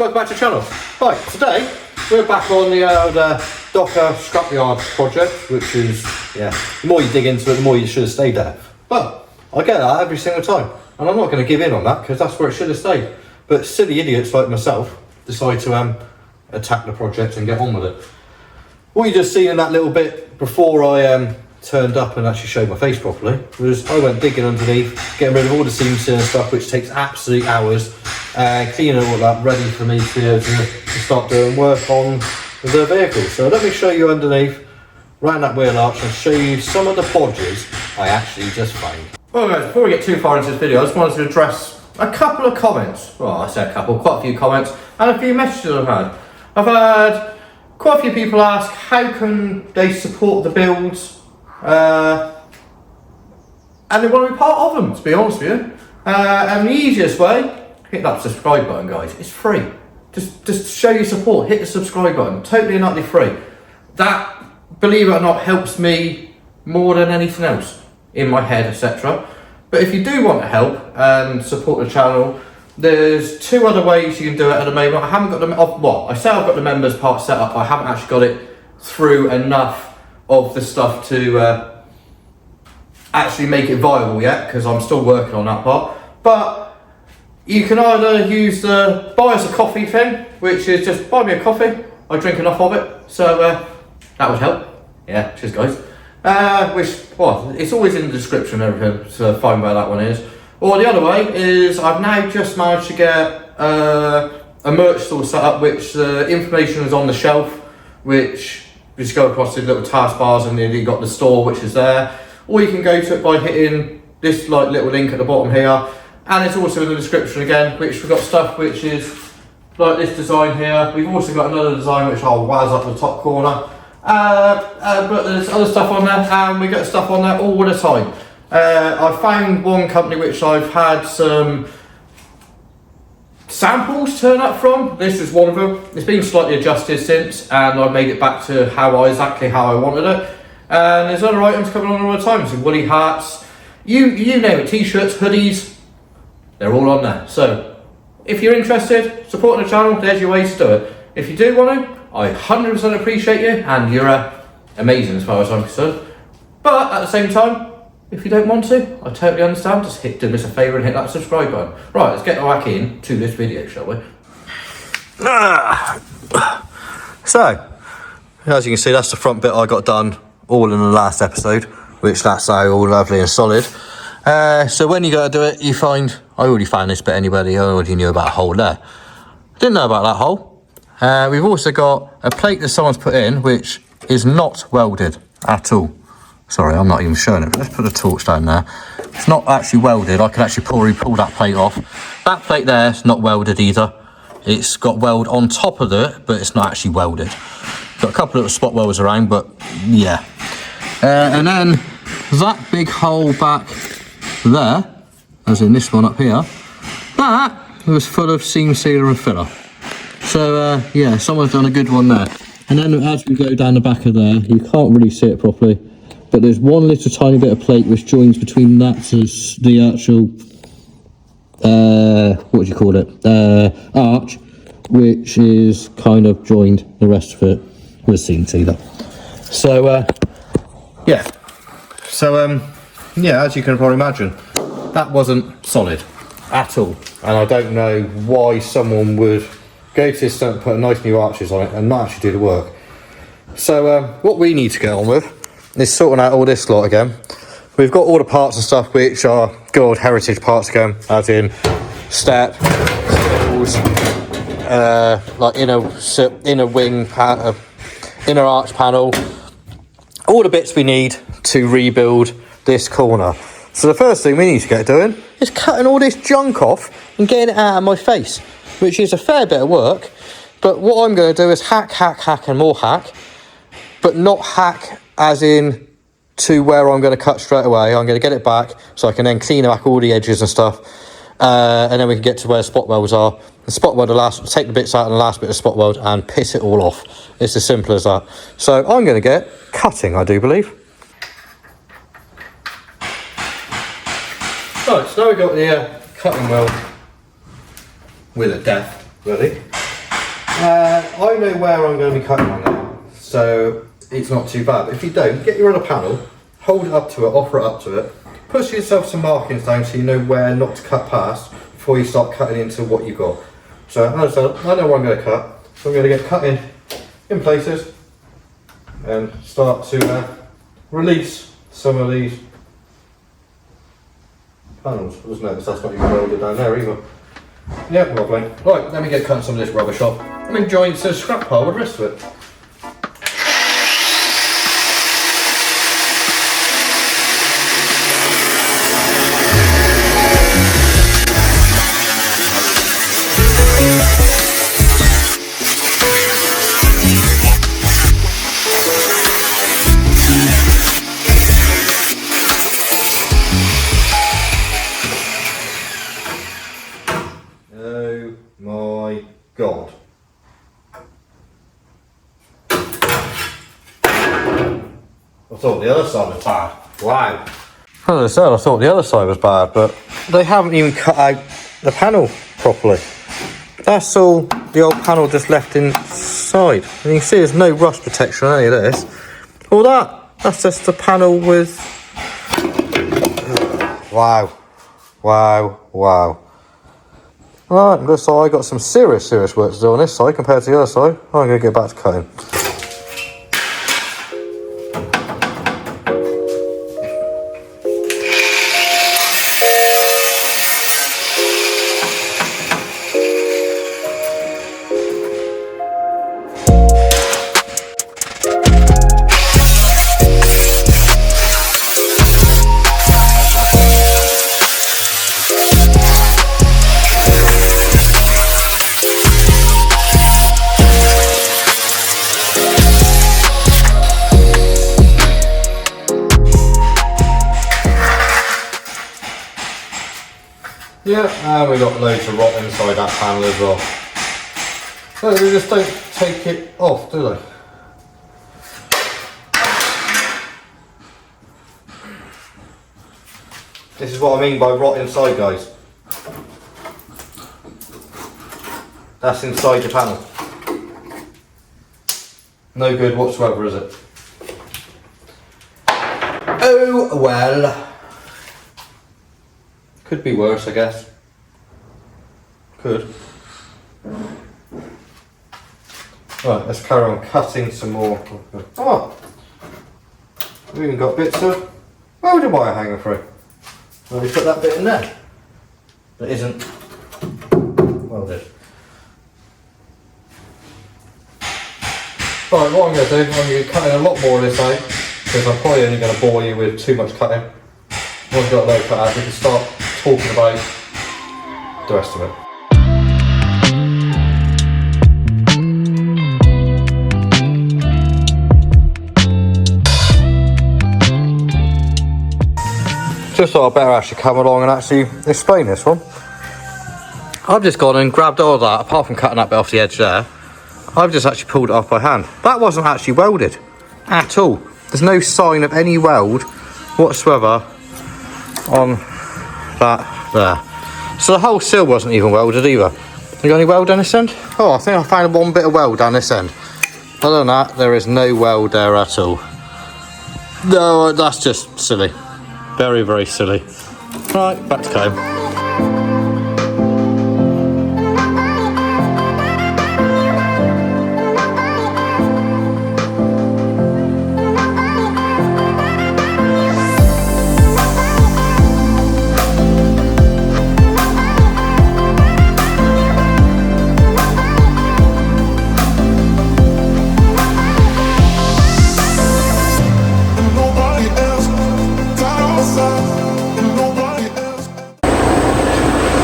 welcome back to the channel. Right, today we're back on the Doka Scrapyard project, which is, yeah, the more you dig into it, the more you should have stayed there. But I get that every single time, and I'm not going to give in on that because that's where it should have stayed. But silly idiots like myself decide to attack the project and get on with it. What you just seen in that little bit before I turned up and actually showed my face properly was I went digging underneath, getting rid of all the seams and stuff, which takes absolute hours, cleaning all that ready for me to be able to start doing work on the vehicle. So let me show you underneath, round that wheel arch, and show you some of the bodges I actually just found. Well guys, before we get too far into this video, I just wanted to address a couple of comments. Well, I said a couple, quite a few comments, and a few messages I've had. I've had quite a few people ask how can they support the builds, and they want to be part of them, to be honest with you. And the easiest way, hit that subscribe button, guys. It's free. Just show your support, hit the subscribe button, totally and utterly free. That, believe it or not, helps me more than anything else in my head, etc. But if you do want to help and support the channel, there's two other ways you can do it at the moment. I haven't got them, well, I say I've got the members part set up, I haven't actually got it through enough of the stuff to actually make it viable yet, because I'm still working on that part. But you can either use the buy us a coffee thing, which is just buy me a coffee, I drink enough of it, so that would help. Yeah, cheers guys. Which, well, it's always in the description and everything, so find where that one is. Or the other way is I've now just managed to get a merch store set up, which the information is on the shelf, which you just go across the little taskbars and then you've got the store, which is there. Or you can go to it by hitting this like little link at the bottom here, and it's also in the description again, which we've got stuff which is like this design here. We've also got another design which I'll waz up the top corner. But there's other stuff on there, and we get stuff on there all the time. I found one company which I've had some samples turn up from. This is one of them. It's been slightly adjusted since, and I've made it back to exactly how I wanted it. And there's other items coming on all the time, so woolly hats, you name it, t-shirts, hoodies, they're all on there. So if you're interested, supporting the channel, there's your way to do it. If you do want to, I 100% appreciate you, and you're amazing as far as I'm concerned. But at the same time, if you don't want to, I totally understand. Just do us a favour and hit that subscribe button. Right, let's get back into this video, shall we? So, as you can see, that's the front bit I got done all in the last episode, which that's now all lovely and solid. So when you go to do it, you find, I already found this bit anyway, I already knew about a hole there. Didn't know about that hole. We've also got a plate that someone's put in, which is not welded at all. Sorry, I'm not even showing it. Let's put a torch down there. It's not actually welded. I can actually pull that plate off. That plate there is not welded either. It's got weld on top of it, but it's not actually welded. Got a couple of little spot welds around, but yeah. And then that big hole back there, as in this one up here, that was full of seam sealer and filler. So yeah, someone's done a good one there. And then as we go down the back of there, you can't really see it properly, but there's one little tiny bit of plate which joins between that to the actual, what do you call it, arch, which is kind of joined the rest of it with seam sealer. So yeah, so yeah, as you can probably imagine, that wasn't solid at all, and I don't know why someone would go to this stunt, put nice new arches on it and not actually do the work. So what we need to get on with is sorting out all this lot again. We've got all the parts and stuff which are good old heritage parts again, as in step, staples, like inner wing, inner arch panel, all the bits we need to rebuild this corner. So the first thing we need to get doing is cutting all this junk off and getting it out of my face, which is a fair bit of work. But what I'm going to do is hack and more hack, but not hack as in to where I'm going to cut straight away. I'm going to get it back so I can then clean back all the edges and stuff, and then we can get to where the spot welds are. The spot weld, take the bits out and the last bit of spot weld and piss it all off. It's as simple as that. So I'm going to get cutting, I do believe. Right, so now we've got the cutting weld with a depth ready. I know where I'm going to be cutting on now, so it's not too bad. But if you don't, get your other panel, hold it up to it, offer it up to it, push yourself some markings down so you know where not to cut past before you start cutting into what you've got. So I know where I'm going to cut, so I'm going to get cutting in places and start to release some of these panels. I just noticed that's not even welded down there either. Yep, lovely. Right, let me get cutting some of this rubbish off and then join to the scrap pile with the rest of it. Oh my god. I thought the other side was bad. Wow. As I said, I thought the other side was bad, but they haven't even cut out the panel properly. That's all the old panel just left inside. And you can see there's no rust protection on any of this. All that's just the panel with... Wow. Wow, wow. Right, looks like I got some serious work to do on this side compared to the other side. I'm going to get back to cutting. Yeah, and we got loads of rot inside that panel as well. So they just don't take it off, do they? This is what I mean by rot inside, guys. That's inside your panel. No good whatsoever, is it? Oh well. Could be worse, I guess. Could. Right, let's carry on cutting some more. Oh! We've even got bits of welding wire hanging through. Well, we put that bit in there. That isn't welded. Right, what I'm going to do, I'm going to be cutting a lot more of this out because I'm probably only going to bore you with too much cutting. Once we've got a load cut out, we can start talking about the rest of it. Just thought I'd better actually come along and actually explain this one. I've just gone and grabbed all that, apart from cutting that bit off the edge there. I've just actually pulled it off by hand. That wasn't actually welded at all. There's no sign of any weld whatsoever on that there. So the whole sill wasn't even welded either. You got any weld down this end? Oh, I think I found one bit of weld down this end. Other than that, there is no weld there at all. No, that's just silly. Very, very silly. Right, back to cutting.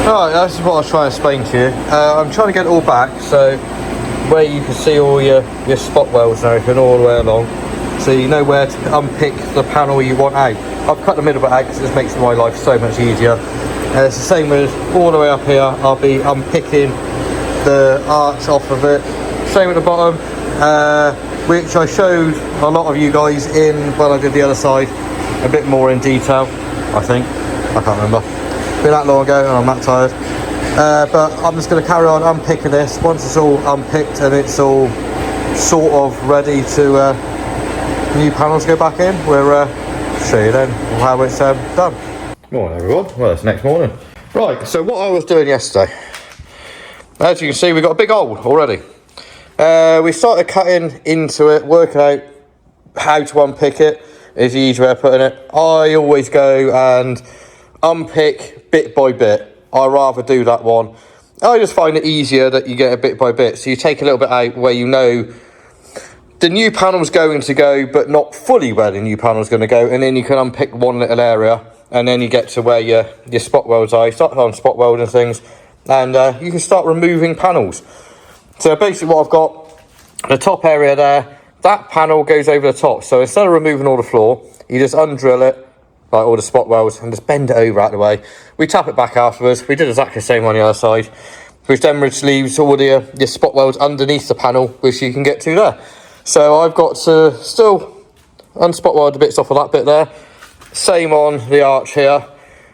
Right, this is what I was trying to explain to you. I'm trying to get it all back, so where you can see all your spot welds and everything all the way along, so you know where to unpick the panel you want out. I've cut the middle bit out because it just makes my life so much easier. It's the same as all the way up here. I'll be unpicking the arch off of it. Same at the bottom, which I showed a lot of you guys in when I did the other side, a bit more in detail, I think. I can't remember. Been that long ago and I'm that tired. but I'm just going to carry on unpicking this. Once it's all unpicked and it's all sort of ready to new panels go back in, we'll show you then how it's done. Morning everyone, well it's next morning. Right, so what I was doing yesterday, as you can see we've got a big hole already. We started cutting into it, working out how to unpick it is the easy way of putting it. I always go and unpick bit by bit. I rather do that one. I just find it easier that you get it bit by bit. So you take a little bit out where you know the new panel's going to go, but not fully where the new panel's going to go, and then you can unpick one little area, and then you get to where your spot welds are. You start on spot welding things, and you can start removing panels. So basically what I've got, the top area there, that panel goes over the top. So instead of removing all the floor, you just undrill it, like all the spot welds, and just bend it over out of the way. We tap it back afterwards. We did exactly the same on the other side, which then leaves all your spot welds underneath the panel, which you can get to there. So I've got to still unspot weld the bits off of that bit there. Same on the arch here.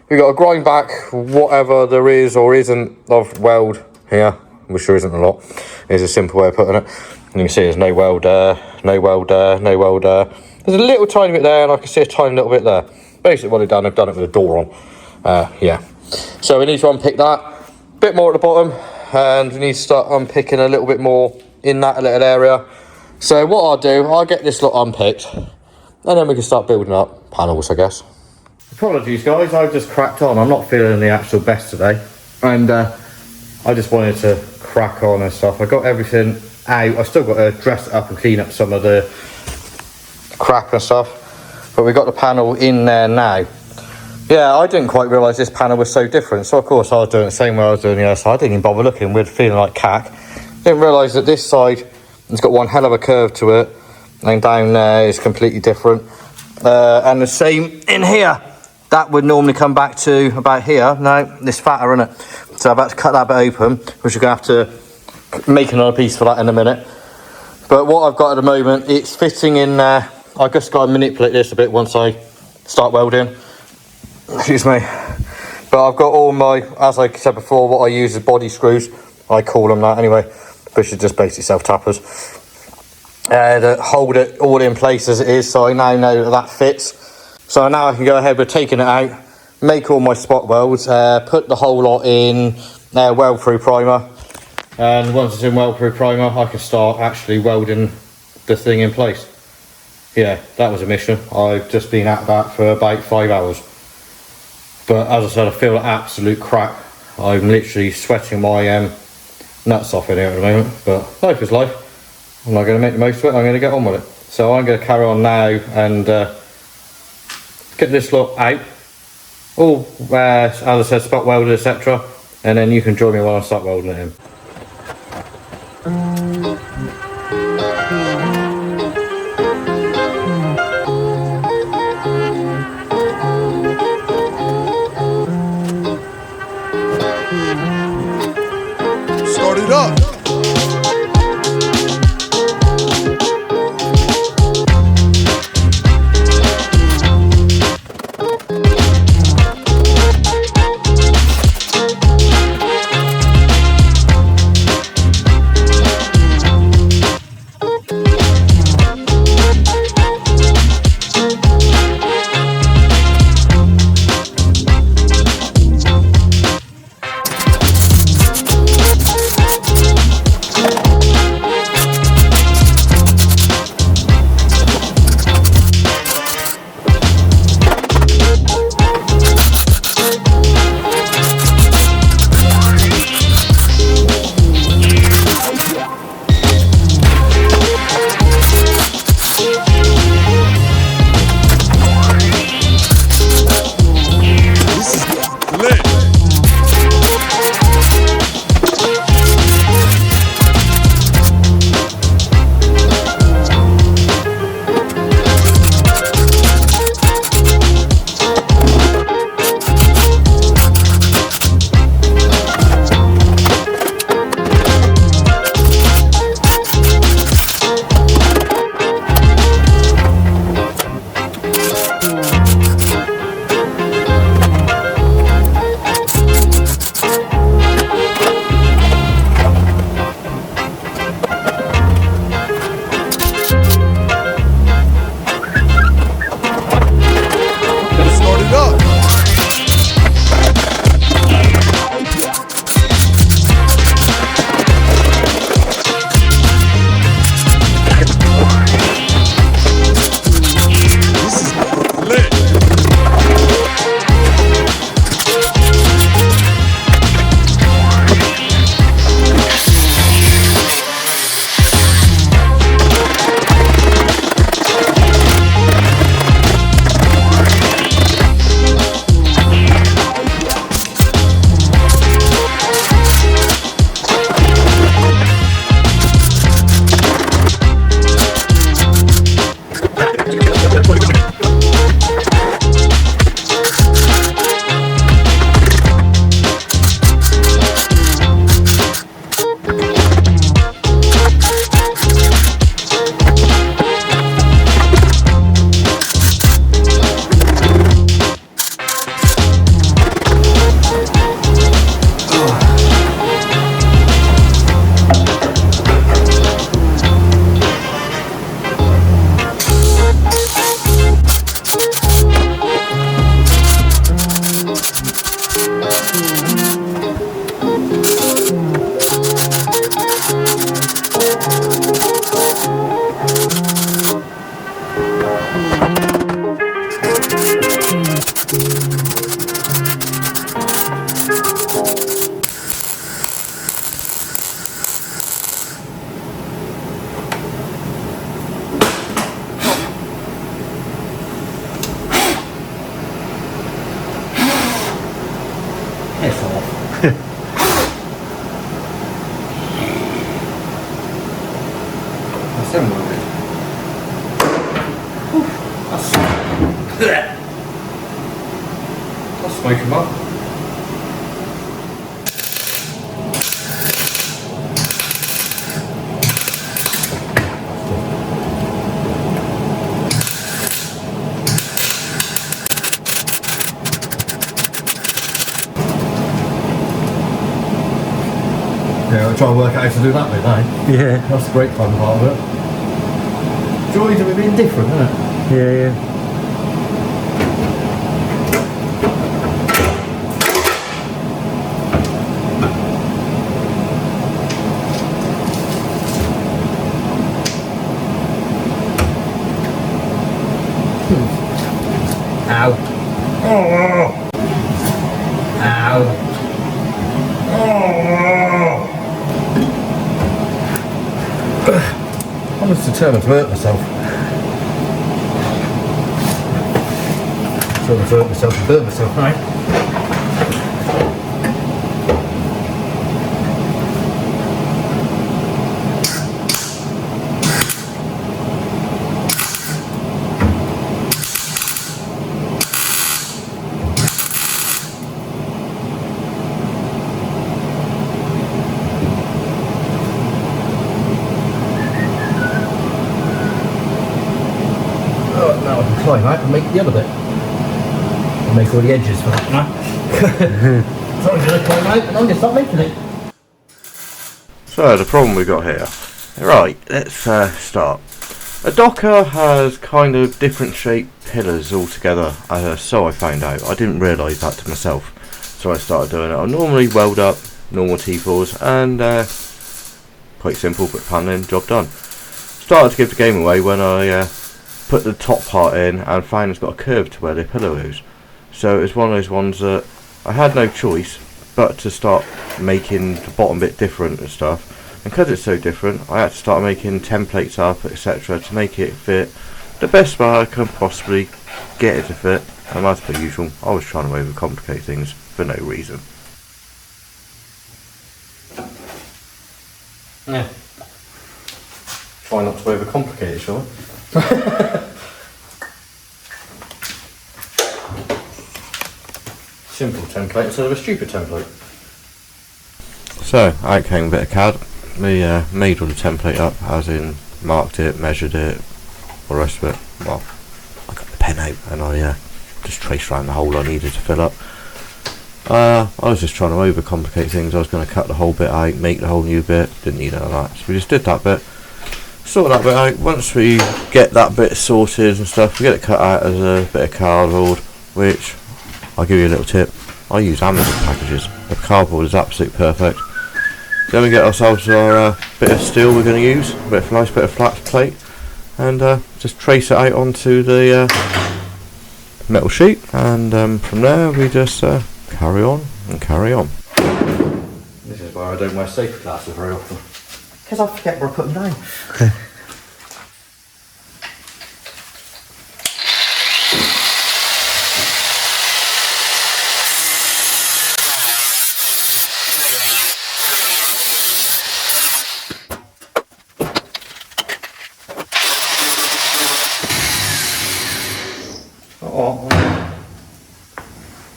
We've got to grind back whatever there is or isn't of weld here, which there isn't a lot. Is a simple way of putting it. And you can see there's no weld there, no weld there, no weld there. There's a little tiny bit there, and I can see a tiny little bit there. Basically what I've done it with a door on. Yeah. So we need to unpick that. A bit more at the bottom, and we need to start unpicking a little bit more in that little area. So what I'll do, I'll get this lot unpicked, and then we can start building up panels, I guess. Apologies guys, I've just cracked on. I'm not feeling the actual best today, and I just wanted to crack on and stuff. I got everything out. I still got to dress it up and clean up some of the crap and stuff, but we got the panel in there now. Yeah, I didn't quite realise this panel was so different, so of course I was doing the same way I was doing the other side. I didn't even bother looking, we're feeling like cack. Didn't realise that this side, it's got one hell of a curve to it, and down there is completely different. And the same in here. That would normally come back to about here. No, it's fatter, isn't it? So I'm about to cut that bit open, which we're going to have to make another piece for that in a minute. But what I've got at the moment, it's fitting in there. I've just got to manipulate this a bit once I start welding. Excuse me. But I've got all my, as I said before, what I use is body screws. I call them that anyway, which is just basically self-tappers. That hold it all in place as it is, so I now know that that fits. So now I can go ahead with taking it out, make all my spot welds, put the whole lot in weld-proof primer, and once it's in weld-proof primer I can start actually welding the thing in place. Yeah, that was a mission. I've just been at that for about 5 hours. But as I said, I feel like absolute crap. I'm literally sweating my nuts off in here at the moment, but life is life. I'm not going to make the most of it, I'm going to get on with it. So I'm going to carry on now and get this lot out, all as I said, spot welded, etc., and then you can join me while I start welding it in. Start it up. Piss off. That's them working. That's smoking up. Yeah, I'll try and work out how to do that bit now. Yeah. That's the great fun part of it. Joys of it being different, isn't it? Yeah, yeah. Ow. Oh. Ow. I'm just determined to hurt myself. Determined to hurt myself and burn myself now. Now I can climb out and make the other bit. And make all the edges for that now. So I'm going to climb out and I'm going to start making it. So the problem we got here. Right, let's start. A Doka has kind of different shaped pillars altogether, so I found out. I didn't realise that to myself, so I started doing it. I normally weld up normal T4s and quite simple, but paneling, job done. Started to give the game away when I put the top part in and found it's got a curve to where the pillow is. So it's one of those ones that I had no choice but to start making the bottom bit different and stuff. And because it's so different, I had to start making templates up, etc. to make it fit the best way I can possibly get it to fit. And as per usual, I was trying to overcomplicate things for no reason. Yeah. Try not to overcomplicate it, shall we? Simple template instead of a stupid template. So out came a bit of CAD. We made all the template up, as in marked it, measured it, all the rest of it. Well, I got the pen out and I just traced around the hole I needed to fill up. I was just trying to overcomplicate things. I was going to cut the whole bit out, make the whole new bit. Didn't need none of that. So we just did that bit. Sort that bit out. Once we get that bit sorted and stuff, we get it cut out as a bit of cardboard, which I'll give you a little tip. I use Amazon packages. The cardboard is absolutely perfect. Then we get ourselves our bit of steel we're going to use, a nice bit of flat plate, and just trace it out onto the metal sheet, and from there we just carry on and carry on. This is why I don't wear safety glasses very often. Because I forget where I put them down.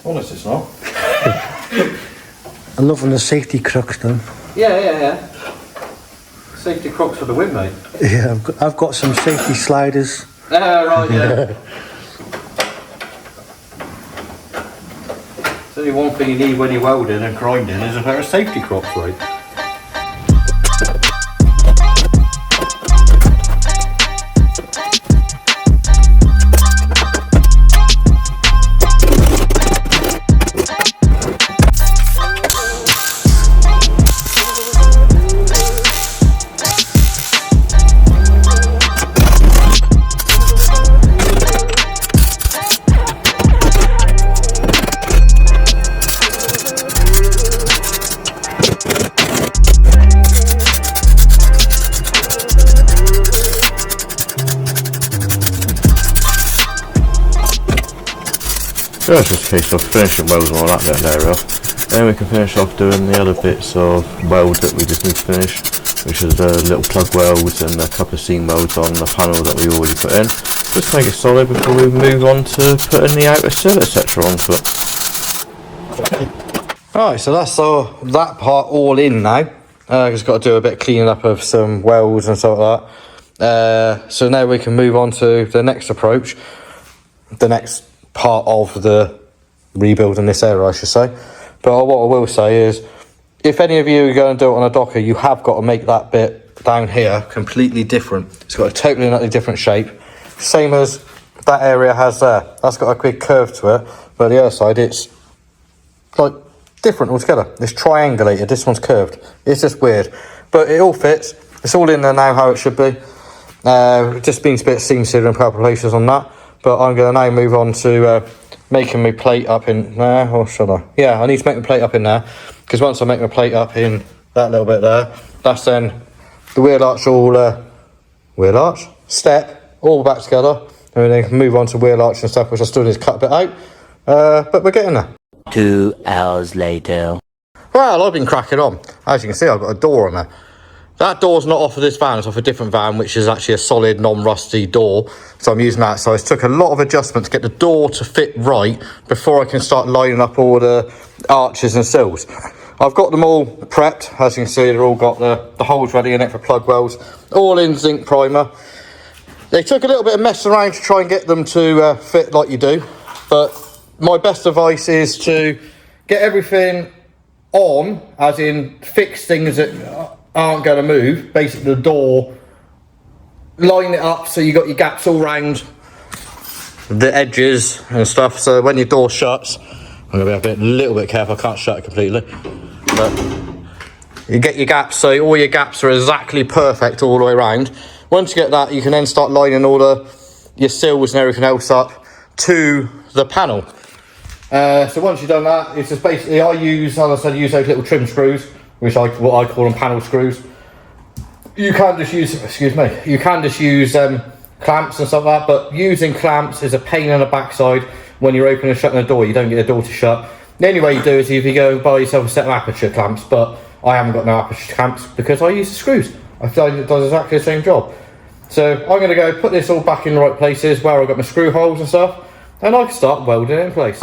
Honest, it's not. I'm loving the safety crooks now. Yeah. Safety crooks for the win, mate. Yeah, I've got some safety sliders. Right, yeah. There's only one thing you need when you're welding and grinding is a pair of safety crooks, right? So it's just a case of finishing welds and all that bit of area off. Then we can finish off doing the other bits of weld that we just need to finish, which is the little plug welds and a couple of seam welds on the panel that we already put in, just to make it solid before we move on to putting the outer sill etc. onto it. Right, so that's that part all in now. Just got to do a bit of cleaning up of some welds and stuff like that. So now we can move on to the next approach, the next part of the rebuild in this area, I should say. But what I will say is, if any of you are going to do it on a Doka, you have got to make that bit down here completely different. It's got a totally different shape, same as that area has there. That's got a quick curve to it, but the other side it's like different altogether. It's triangulated, this one's curved. It's just weird, but it all fits. It's all in there now how it should be. Just been a bit of seam sealing in a couple of places on that, but I'm going to now move on to making my plate up in there, or should I? Yeah, I need to make my plate up in there, because once I make my plate up in that little bit there, that's then the wheel arch step all back together, and then move on to wheel arch and stuff, which I still need to cut a bit out, but we're getting there. 2 hours later. Well, I've been cracking on. As you can see, I've got a door on there. That door's not off of this van, it's off a different van, which is actually a solid, non-rusty door. So I'm using that. So it took a lot of adjustment to get the door to fit right before I can start lining up all the arches and sills. I've got them all prepped. As you can see, they've all got the holes ready in it for plug welds. All in zinc primer. They took a little bit of messing around to try and get them to fit like you do. But my best advice is to get everything on, as in fix things that aren't going to move. Basically the door, line it up so you got your gaps all round the edges and stuff, so when your door shuts, I'm going to be a little bit careful, I can't shut it completely, but you get your gaps so all your gaps are exactly perfect all the way around. Once you get that, you can then start lining all your sills and everything else up to the panel. So once you've done that, it's just basically, I use those little trim screws, which what I call them panel screws. You can just use, clamps and stuff like that, but using clamps is a pain in the backside when you're opening and shutting the door. You don't get the door to shut. The only way you do is if you go and buy yourself a set of aperture clamps, but I haven't got no aperture clamps because I use the screws. I find it does exactly the same job. So I'm going to go put this all back in the right places where I've got my screw holes and stuff, and I can start welding it in place.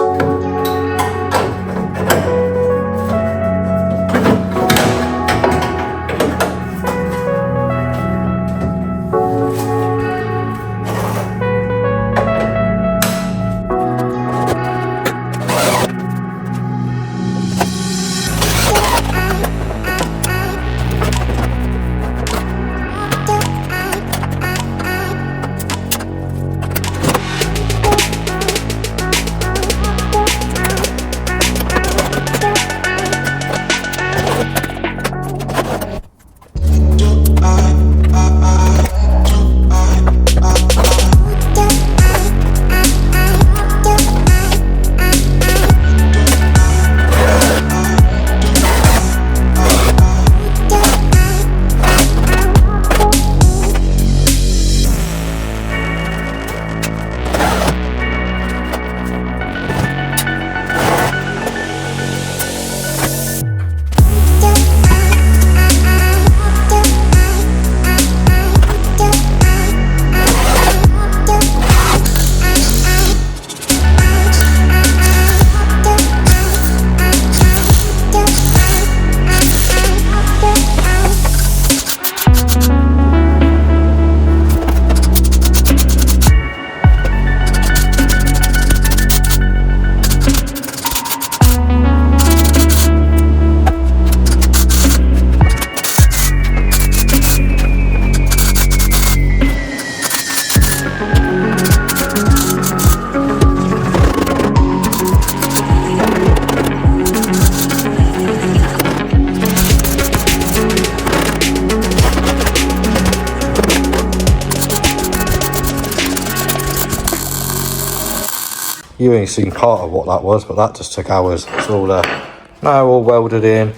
You ain't seen part of what that was, but that just took hours. It's all now all welded in.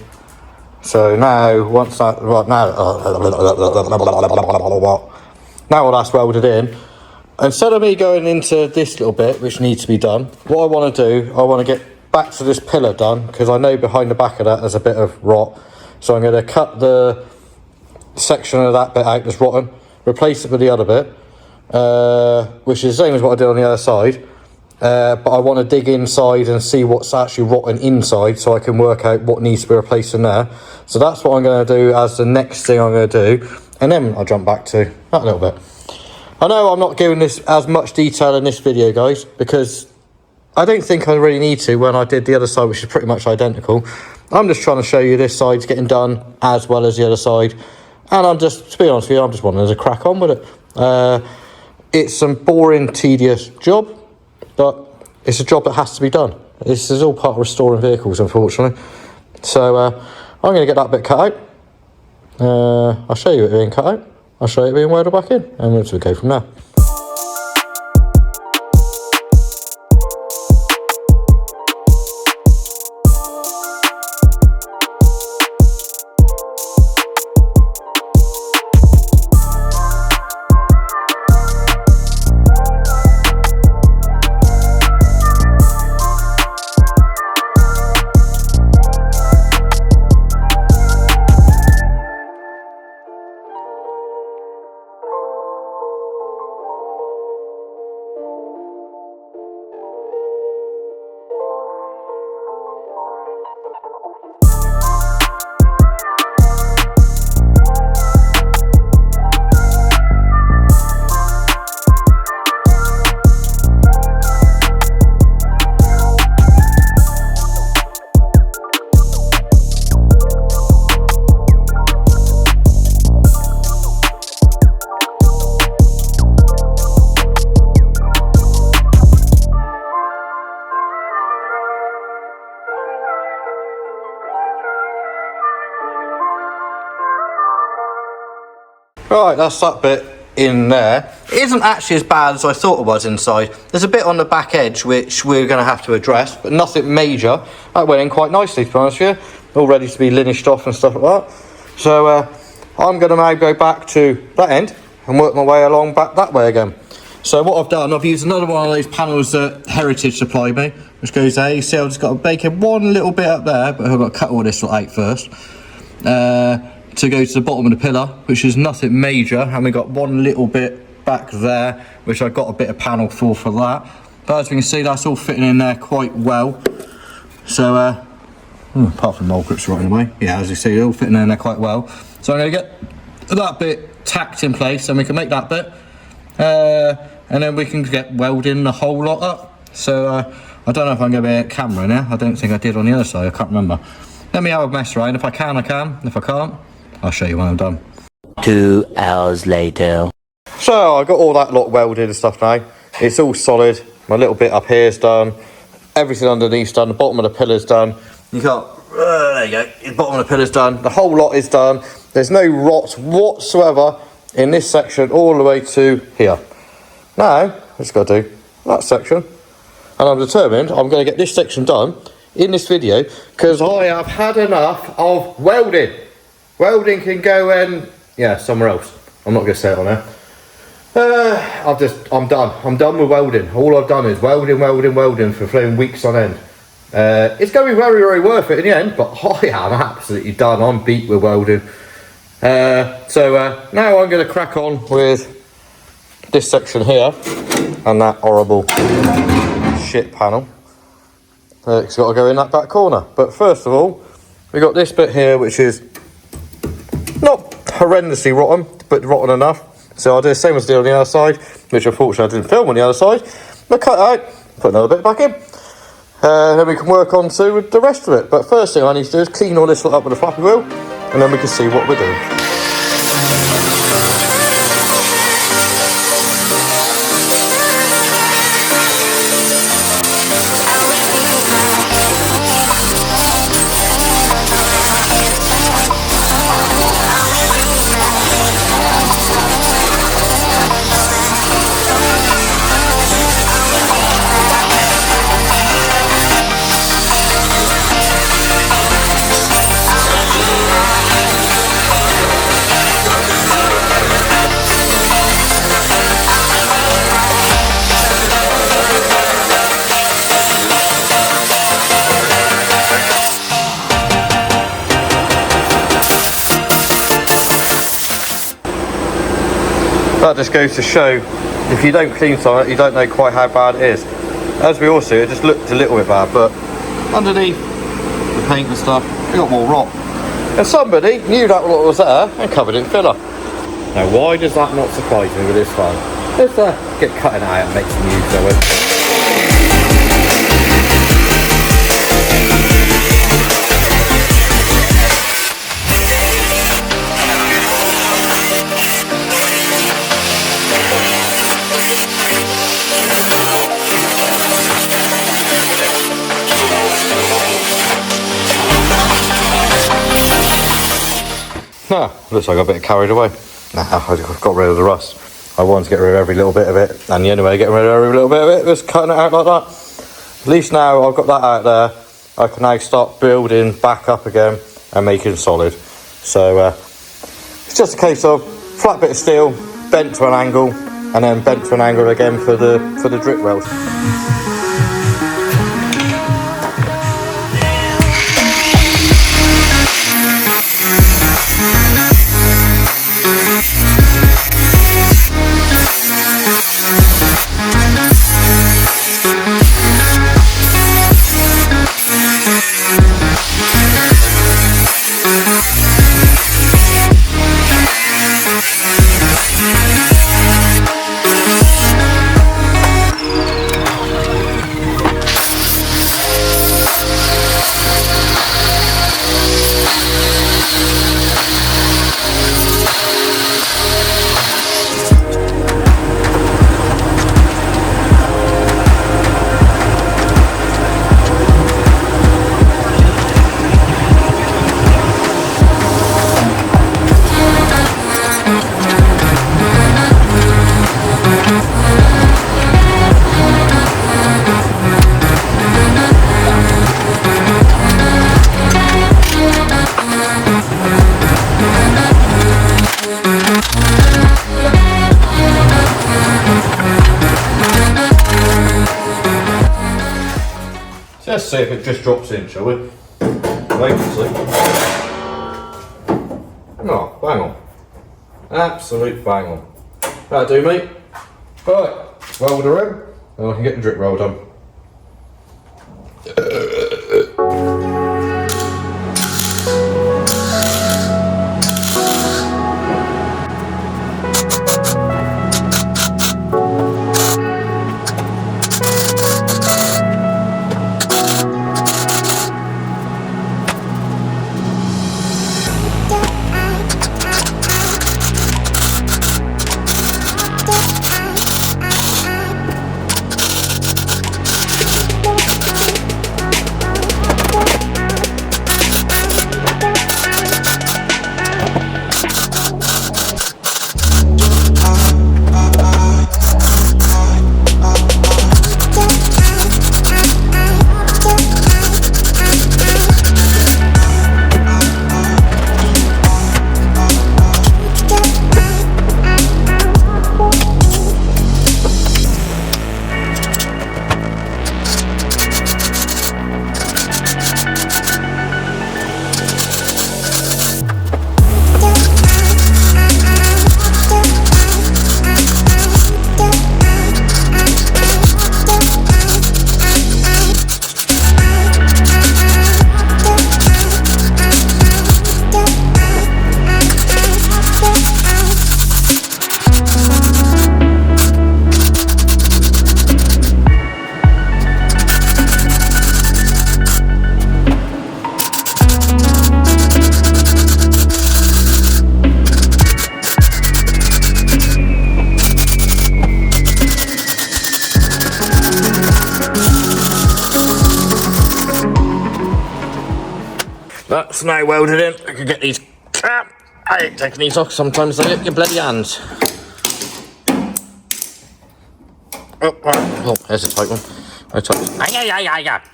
So now once that now all that's welded in, instead of me going into this little bit which needs to be done, what I want to do, I want to get back to this pillar done, because I know behind the back of that there's a bit of rot. So I'm going to cut the section of that bit out that's rotten, replace it with the other bit, which is the same as what I did on the other side. But I want to dig inside and see what's actually rotten inside, so I can work out what needs to be replaced in there. So that's what I'm going to do as the next thing I'm going to do, and then I'll jump back to that a little bit. I know I'm not giving this as much detail in this video, guys, because I don't think I really need to when I did the other side, which is pretty much identical. I'm just trying to show you this side's getting done as well as the other side, and I'm just, to be honest with you, I'm just wanting to crack on with it. It's some boring, tedious job, but it's a job that has to be done. This is all part of restoring vehicles, unfortunately. So I'm going to get that bit cut out. I'll show you it being cut out. I'll show you it being welded back in, and we'll go from there. Right, that's that bit in there. It isn't actually as bad as I thought it was inside. There's a bit on the back edge which we're going to have to address, but nothing major. That went in quite nicely, to be honest with you. All ready to be linished off and stuff like that. So I'm going to now go back to that end and work my way along back that way again. So what I've done, I've used another one of those panels that Heritage supplied me, which goes there. You see I've just got to bake in one little bit up there, but I've got to cut all this out first. To go to the bottom of the pillar, which is nothing major, and we got one little bit back there, which I've got a bit of panel for that. But as we can see, that's all fitting in there quite well. So, apart from the mole grips right away, yeah, as you see, all fitting in there quite well. So I'm going to get that bit tacked in place, and we can make that bit, and then we can get welding the whole lot up. So I don't know if I'm going to be at camera now. I don't think I did on the other side. I can't remember. Let me have a mess around. If I can, I can. If I can't, I'll show you when I'm done. 2 hours later. So I got all that lot welded and stuff now. It's all solid. My little bit up here is done. Everything underneath's done. The bottom of the pillar's done. You got there you go. The bottom of the pillar's done. The whole lot is done. There's no rot whatsoever in this section all the way to here. Now I just got to do that section, and I'm determined I'm going to get this section done in this video, because I have had enough of welding. Welding can go in, yeah, somewhere else. I'm not going to say it on there. I'm done. I'm done with welding. All I've done is welding for flowing weeks on end. It's going to be very, very worth it in the end, but I am absolutely done. I'm beat with welding. So now I'm going to crack on with this section here and that horrible shit panel. It's got to go in that back corner. But first of all, we got this bit here, which is not horrendously rotten, but rotten enough. So I'll do the same as I did on the other side, which unfortunately I didn't film on the other side. But cut it out, put another bit back in. Then we can work on to the rest of it. But first thing I need to do is clean all this up with a flappy wheel, and then we can see what we're doing. That just goes to show, if you don't clean something, you don't know quite how bad it is. As we all see, it just looked a little bit bad, but underneath the paint and stuff, it got more rot. And somebody knew that what was there and covered it in filler. Now, why does that not surprise me with this one? Let's get cutting out and make some use of it. No, looks like I got a bit carried away. Nah, I got rid of the rust. I wanted to get rid of every little bit of it, and the only way to get rid of every little bit of it was cutting it out like that. At least now I've got that out there, I can now start building back up again and making solid. So it's just a case of flat bit of steel, bent to an angle, and then bent to an angle again for the drip weld. Let's see if it just drops in, shall we? Wait and see. Oh, bang on. Absolute bang on. That'll do, mate. Right, weld her in, and I can get the drip roll done. That's now welded in. I can get these. I hate taking these off. Sometimes they hit your bloody hands. Oh, right. Oh, there's a tight one.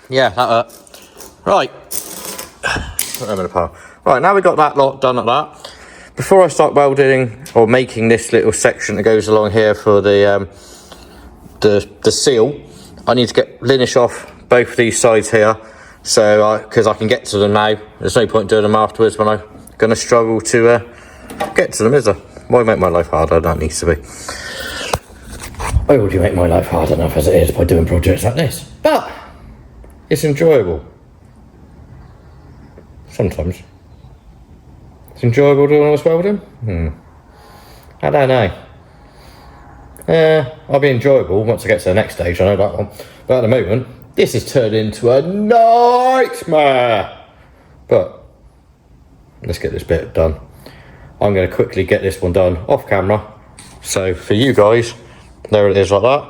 Yeah, that hurt. Right. Put them in a pile. Right, now we've got that lot done at that. Before I start welding or making this little section that goes along here for the seal, I need to get linish off both of these sides here. So, because I can get to them now. There's no point doing them afterwards when I'm going to struggle to get to them, is there? why make my life harder than it needs to be? Why would you make my life hard enough as it is by doing projects like this? But it's enjoyable. Sometimes. It's enjoyable doing all this welding? I don't know. I'll be enjoyable once I get to the next stage, I know that one. But at the moment, this has turned into a nightmare. But let's get this bit done. I'm going to quickly get this one done off camera. So for you guys, there it is like that.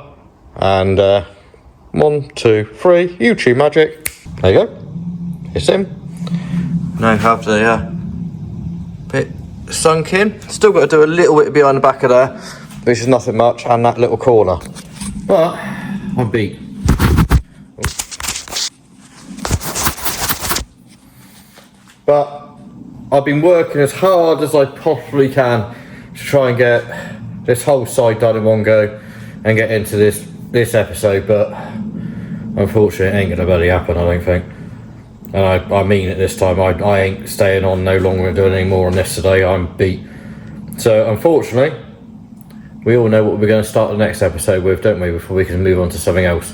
And 1, 2, 3, YouTube magic. There you go. It's in. Now have the bit sunk in. Still got to do a little bit behind the back of there, which is nothing much, and that little corner. But I'm beat. But I've been working as hard as I possibly can to try and get this whole side done in one go and get into this episode, but unfortunately it ain't gonna bloody happen, I don't think. And I mean it this time. I ain't staying on no longer and doing any more on this today. I'm beat. So unfortunately, we all know what we're going to start the next episode with, don't we, before we can move on to something else.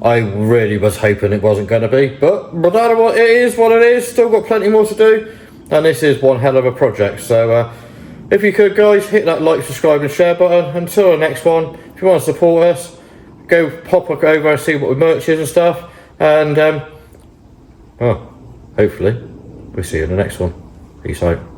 I really was hoping it wasn't going to be, but no matter what, it is what it is. Still got plenty more to do, and this is one hell of a project. So if you could, guys, hit that like, subscribe and share button. Until the next one, if you want to support us, go pop over and see what we merch is and stuff, and hopefully we'll see you in the next one. Peace out.